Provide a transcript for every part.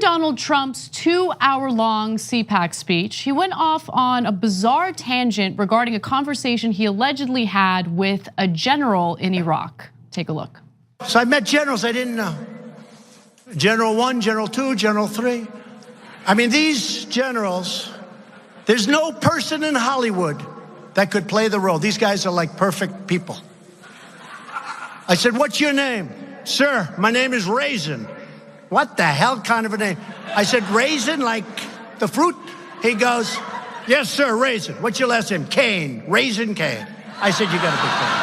Donald Trump's 2-hour-long CPAC speech, he went off on a bizarre tangent regarding a conversation he allegedly had with a general in Iraq. Take a look. So I met generals I didn't know. General 1, General 2, General 3. I mean, these generals, there's no person in Hollywood that could play the role. These guys are like perfect people. I said, "What's your name?" "Sir, my name is Raisin." "What the hell kind of a name?" I said, "Raisin, like the fruit?" He goes, "Yes, sir, Raisin." "What's your last name?" "Kane, Raisin Kane." I said, "You got a big thing."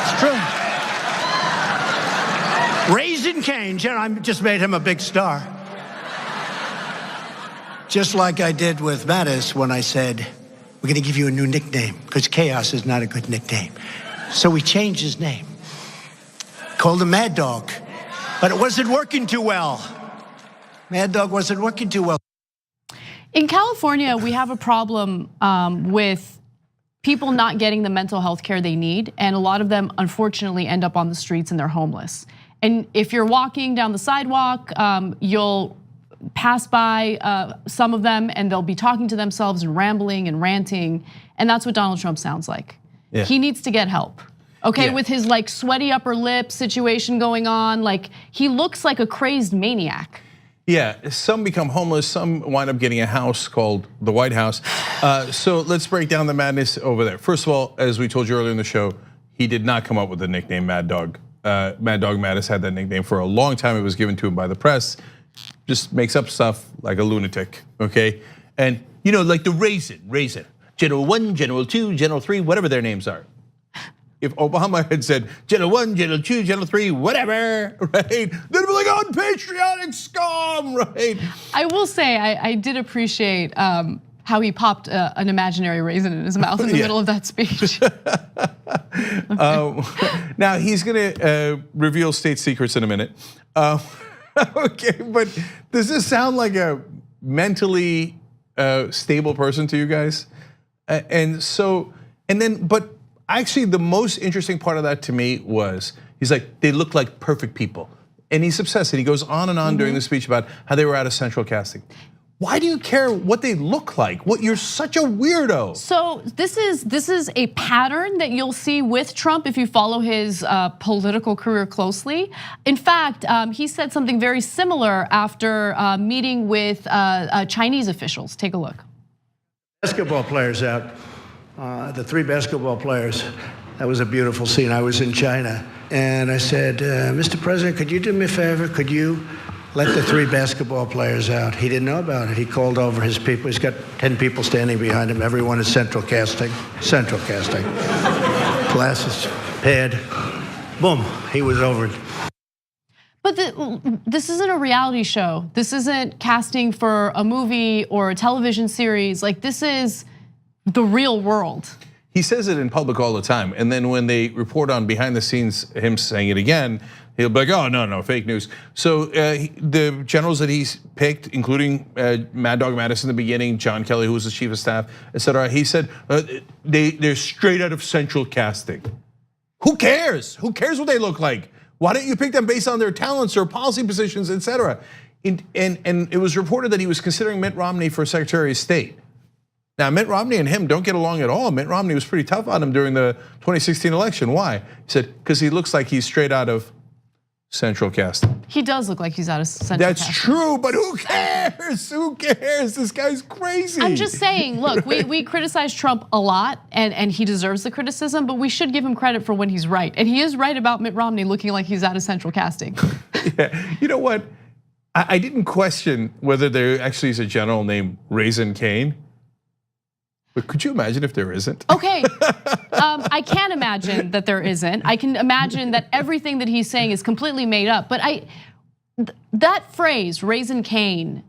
It's true. Raisin Kane, I just made him a big star. Just like I did with Mattis when I said, "We're going to give you a new nickname," because Chaos is not a good nickname. So we changed his name. Called him Mad Dog. But it wasn't working too well. Mad Dog wasn't working too well. In California, we have a problem with people not getting the mental health care they need. And a lot of them, unfortunately, end up on the streets and they're homeless. And if you're walking down the sidewalk, you'll pass by some of them and they'll be talking to themselves and rambling and ranting. And that's what Donald Trump sounds like. Yeah. He needs to get help. Okay, with his like sweaty upper lip situation going on, like he looks like a crazed maniac. Yeah, some become homeless, some wind up getting a house called the White House. So let's break down the madness over there. First of all, as we told you earlier in the show, he did not come up with the nickname Mad Dog. Mad Dog Mattis had that nickname for a long time. It was given to him by the press. Just makes up stuff like a lunatic, okay? And you know, like the Raisin, General 1, General 2, General 3, whatever their names are. If Obama had said General 1, General 2, General 3, whatever, right? They'd be like, unpatriotic scum, right? I will say, I did appreciate how he popped an imaginary raisin in his mouth in the middle of that speech. Now he's gonna reveal state secrets in a minute. Okay, but does this sound like a mentally stable person to you guys? But actually, the most interesting part of that to me was he's like, they look like perfect people. And he's obsessed, and he goes on and on during the speech about how they were out of central casting. Why do you care what they look like? You're such a weirdo. So this is a pattern that you'll see with Trump if you follow his political career closely. In fact, he said something very similar after meeting with Chinese officials. Take a look. Basketball players out. The 3 basketball players. That was a beautiful scene. I was in China and I said, "Mr. President, could you do me a favor? Could you let the 3 basketball players out?" He didn't know about it. He called over his people. He's got 10 people standing behind him. Everyone is central casting. Central casting. Glasses, pad, boom, he was over it. But this isn't a reality show. This isn't casting for a movie or a television series. Like, this is the real world. He says it in public all the time, and then when they report on behind the scenes him saying it again, he'll be like, "Oh no, fake news." So the generals that he's picked, including Mad Dog Mattis in the beginning, John Kelly, who was the chief of staff, etc., he said they're straight out of central casting. Who cares? Who cares what they look like? Why don't you pick them based on their talents or policy positions, etc.? And it was reported that he was considering Mitt Romney for Secretary of State. Now, Mitt Romney and him don't get along at all. Mitt Romney was pretty tough on him during the 2016 election. Why? He said, because he looks like he's straight out of central casting. He does look like he's out of central casting. That's true, but who cares? Who cares? This guy's crazy. I'm just saying, look, we criticize Trump a lot and he deserves the criticism, but we should give him credit for when he's right. And he is right about Mitt Romney looking like he's out of central casting. Yeah, you know what? I didn't question whether there actually is a general named Raisin Kane. But could you imagine if there isn't? Okay, I can't imagine that there isn't. I can imagine that everything that he's saying is completely made up. But that phrase, Raisin Kane,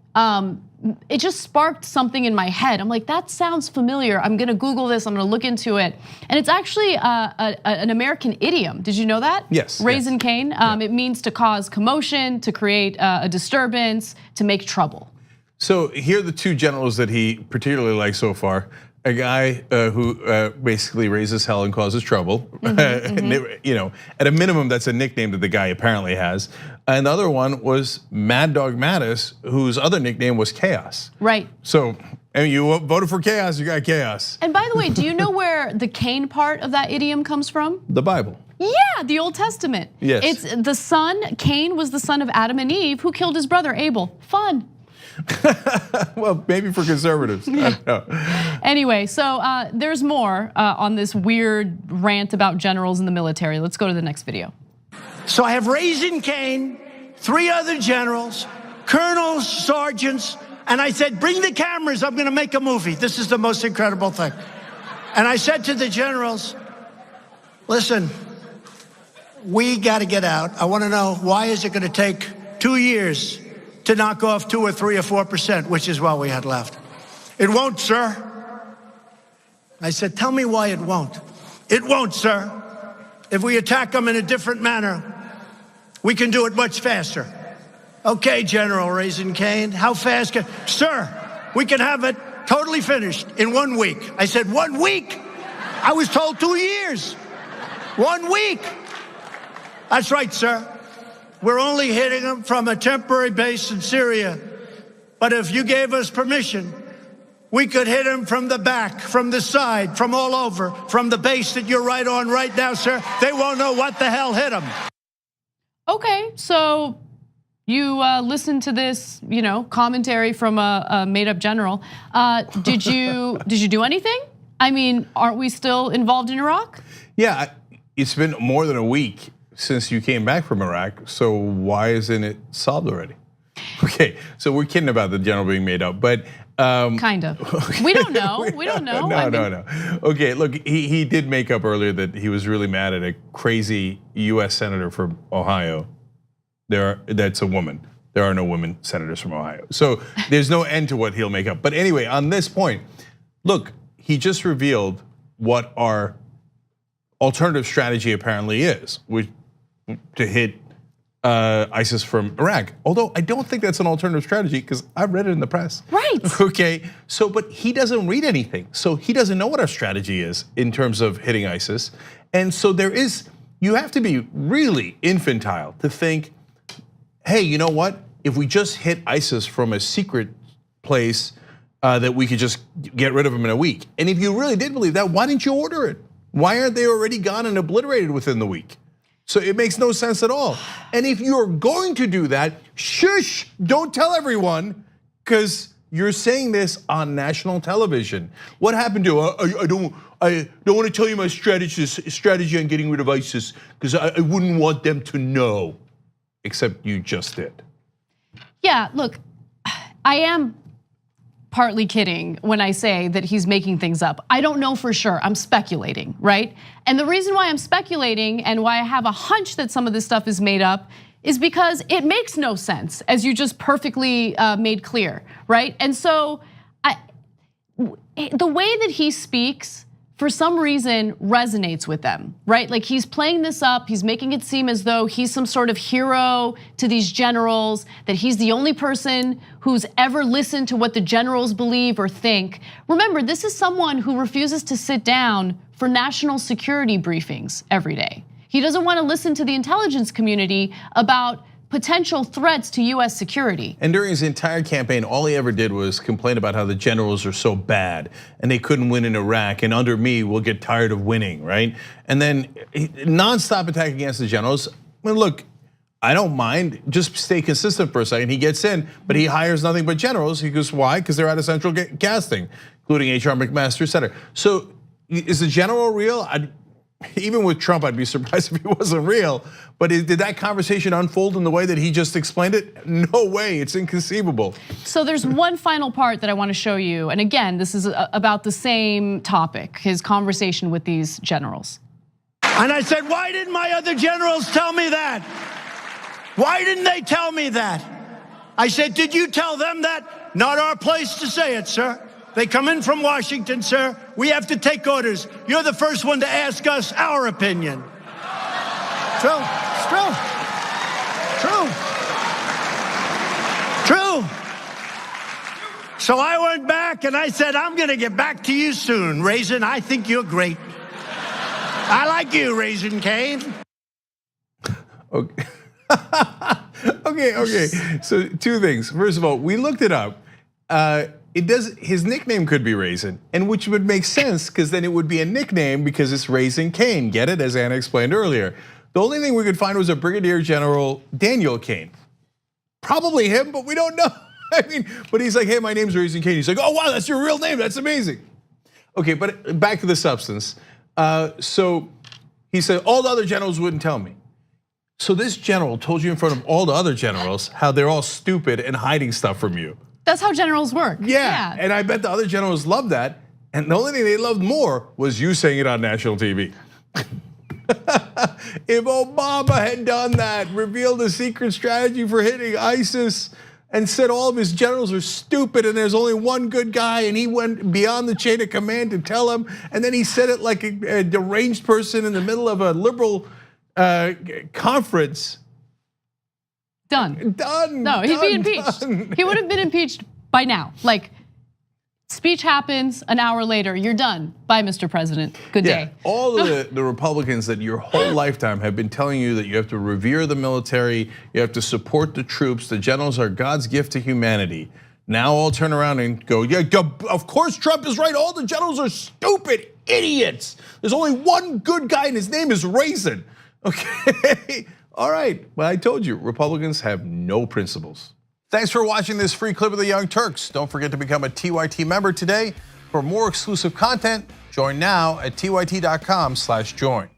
it just sparked something in my head. I'm like, that sounds familiar. I'm gonna Google this, I'm gonna look into it. And it's actually an American idiom. Did you know that? Yes. Raisin Kane, it means to cause commotion, to create a disturbance, to make trouble. So here are the 2 generals that he particularly likes so far. A guy who basically raises hell and causes trouble. You know, at a minimum, that's a nickname that the guy apparently has. And the other one was Mad Dog Mattis, whose other nickname was Chaos. Right. So, I mean, you voted for chaos, you got chaos. And by the way, do you know where the Cain part of that idiom comes from? The Bible. Yeah, the Old Testament. Yes. It's the son, Cain was the son of Adam and Eve who killed his brother Abel. Fun. Well, maybe for conservatives. I don't know. Anyway, so there's more on this weird rant about generals in the military. Let's go to the next video. So I have Raising Cain, 3 other generals, colonels, sergeants, and I said, bring the cameras, I'm gonna make a movie. This is the most incredible thing. And I said to the generals, listen, we gotta get out. I wanna know, why is it gonna take 2 years to knock off 2 or 3 or 4%, which is what we had left? It won't, sir. I said, tell me why it won't. It won't, sir. If we attack them in a different manner, we can do it much faster. Okay, General Raising Cain, how fast can, sir, we can have it totally finished in 1 week. I said, 1 week? I was told 2 years. 1 week. That's right, sir. We're only hitting them from a temporary base in Syria. But if you gave us permission, we could hit them from the back, from the side, from all over, from the base that you're right on right now, sir. They won't know what the hell hit them. Okay, so you listened to this, commentary from a made-up general. Did you do anything? I mean, aren't we still involved in Iraq? Yeah, it's been more than a week since you came back from Iraq, so why isn't it solved already? Okay, so we're kidding about the general being made up, but kind of. We don't know. We don't know. No. Okay, look, he did make up earlier that he was really mad at a crazy U.S. senator from Ohio. That's a woman. There are no women senators from Ohio, so there's no end to what he'll make up. But anyway, on this point, look, he just revealed what our alternative strategy apparently is, which to hit ISIS from Iraq. Although I don't think that's an alternative strategy because I've read it in the press. Right. Okay, so but he doesn't read anything. So he doesn't know what our strategy is in terms of hitting ISIS. And so you have to be really infantile to think, hey, you know what? If we just hit ISIS from a secret place, that we could just get rid of them in a week. And if you really did believe that, why didn't you order it? Why aren't they already gone and obliterated within the week? So it makes no sense at all. And if you're going to do that, shush, don't tell everyone, because you're saying this on national television. What happened to, I don't want to tell you my strategy on getting rid of ISIS, because I wouldn't want them to know, except you just did. Yeah, look, I am partly kidding when I say that he's making things up. I don't know for sure, I'm speculating, right? And the reason why I'm speculating and why I have a hunch that some of this stuff is made up is because it makes no sense, as you just perfectly made clear, right? And so the way that he speaks, for some reason, resonates with them, right? Like he's playing this up, he's making it seem as though he's some sort of hero to these generals, that he's the only person who's ever listened to what the generals believe or think. Remember, this is someone who refuses to sit down for national security briefings every day. He doesn't want to listen to the intelligence community about potential threats to US security. And during his entire campaign, all he ever did was complain about how the generals are so bad and they couldn't win in Iraq, and under me, we'll get tired of winning, right? And then nonstop attack against the generals. I mean, look, I don't mind, just stay consistent for a second. He gets in, but he hires nothing but generals. He goes, why? Because they're out of central casting, including H.R. McMaster, et cetera. So is the general real? Even with Trump, I'd be surprised if he wasn't real. But did that conversation unfold in the way that he just explained it? No way, it's inconceivable. So there's one final part that I want to show you. And again, this is about the same topic, his conversation with these generals. And I said, why didn't my other generals tell me that? Why didn't they tell me that? I said, did you tell them that? Not our place to say it, sir. They come in from Washington, sir. We have to take orders. You're the first one to ask us our opinion. True, it's true. True. So I went back and I said, I'm gonna get back to you soon, Raisin. I think you're great. I like you, Raising Cain. Okay. Okay. So two things. First of all, we looked it up. His nickname could be Raisin, and which would make sense because then it would be a nickname because it's Raising Cane. Get it? As Anna explained earlier. The only thing we could find was a Brigadier General Daniel Kane. Probably him, but we don't know. I mean, but he's like, hey, my name's Raising Cane. He's like, oh wow, that's your real name. That's amazing. Okay, but back to the substance. So he said all the other generals wouldn't tell me. So this general told you in front of all the other generals how they're all stupid and hiding stuff from you. That's how generals work. Yeah, and I bet the other generals loved that. And the only thing they loved more was you saying it on national TV. If Obama had done that, revealed a secret strategy for hitting ISIS, and said all of his generals are stupid and there's only one good guy, and he went beyond the chain of command to tell him, and then he said it like a deranged person in the middle of a liberal conference. Done. No, he'd done, be impeached. done. He would have been impeached by now. Like, speech happens, an hour later, you're done. Bye, Mr. President. Good day. All of the Republicans that your whole lifetime have been telling you that you have to revere the military, you have to support the troops, the generals are God's gift to humanity. Now all turn around and go, yeah, of course Trump is right. All the generals are stupid idiots. There's only one good guy and his name is Raisin. Okay, all right, well, I told you, Republicans have no principles. Thanks for watching this free clip of the Young Turks. Don't forget to become a TYT member today. For more exclusive content, join now at tyt.com/join.